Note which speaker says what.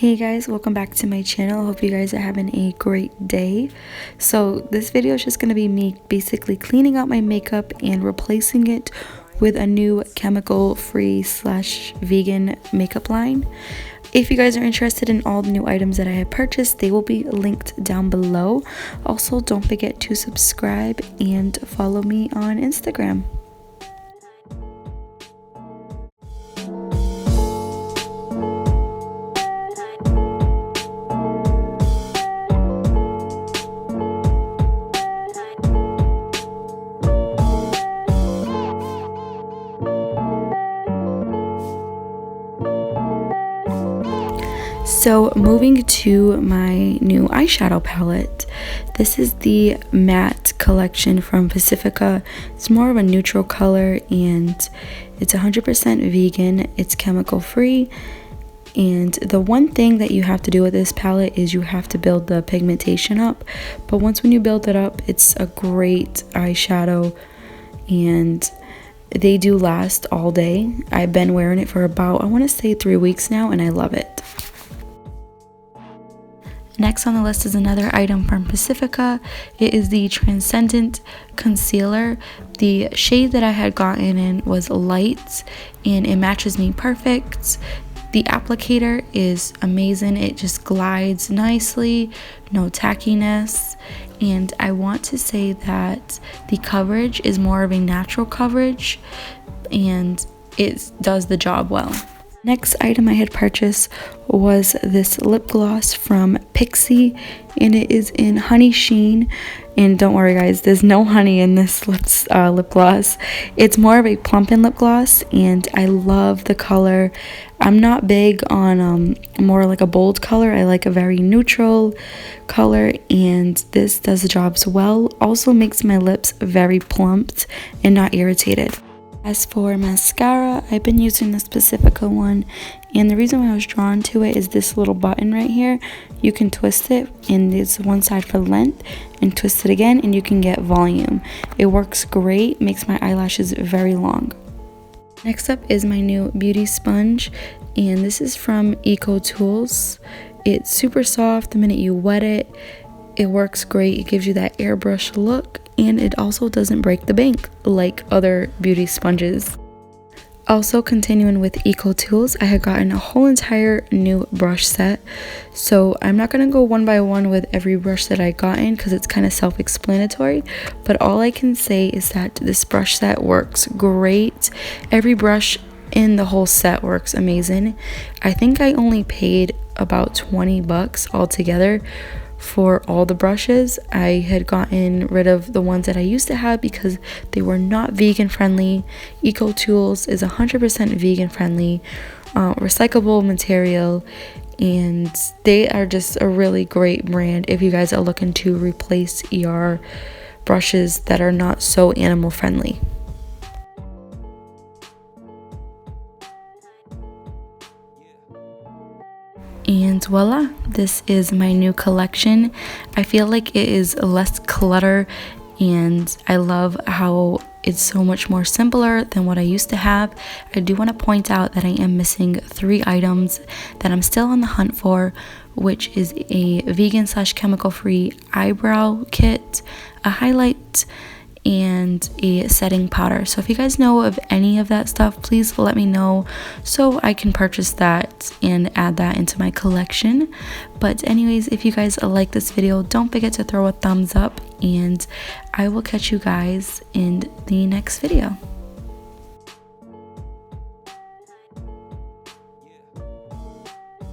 Speaker 1: Hey guys, welcome back to my channel. Hope you guys are having a great day. So this video is just going to be me basically cleaning out my makeup and replacing it with a new chemical free / vegan makeup line. If you guys are interested in all the new items that I have purchased, they will be linked down below. Also, don't forget to subscribe and follow me on Instagram. So moving to my new eyeshadow palette, this is the matte collection from Pacifica. It's more of a neutral color and it's 100% vegan, it's chemical free. And the one thing that you have to do with this palette is you have to build the pigmentation up, but when you build it up, it's a great eyeshadow and they do last all day. I've been wearing it for about, I want to say 3 weeks now, and I love it. Next on the list is another item from Pacifica. It is the Transcendent Concealer. The shade that I had gotten in was light and it matches me perfect. The applicator is amazing. It just glides nicely, no tackiness. And I want to say that the coverage is more of a natural coverage and it does the job well. Next item I had purchased was this lip gloss from Pixie, and it is in Honey Sheen. And don't worry guys, there's no honey in this lip gloss. It's more of a plumping lip gloss and I love the color. I'm not big on more like a bold color. I like a very neutral color, and this does the job so well. Also makes my lips very plumped and not irritated. As for mascara, I've been using this Pacifica one, and the reason why I was drawn to it is this little button right here. You can twist it, and there's one side for length, and twist it again, and you can get volume. It works great, makes my eyelashes very long. Next up is my new beauty sponge, and this is from Eco Tools. It's super soft the minute you wet it. It works great. It gives you that airbrush look, and it also doesn't break the bank like other beauty sponges. Also, continuing with Eco Tools, I had gotten a whole entire new brush set. So I'm not going to go one by one with every brush that I gotten because it's kind of self-explanatory. But all I can say is that this brush set works great. Every brush in the whole set works amazing. I think I only paid about 20 bucks altogether for all the brushes. I had gotten rid of the ones that I used to have because they were not vegan friendly. Eco Tools is 100% vegan friendly, recyclable material, and they are just a really great brand if you guys are looking to replace ER brushes that are not so animal friendly. And voila, this is my new collection. I feel like it is less clutter, and I love how it's so much more simpler than what I used to have. I do want to point out that I am missing 3 items that I'm still on the hunt for, which is a vegan / chemical free eyebrow kit, a highlight, and a setting powder. So if you guys know of any of that stuff, please let me know so I can purchase that and add that into my collection. But anyways, if you guys like this video, don't forget to throw a thumbs up, and I will catch you guys in the next video.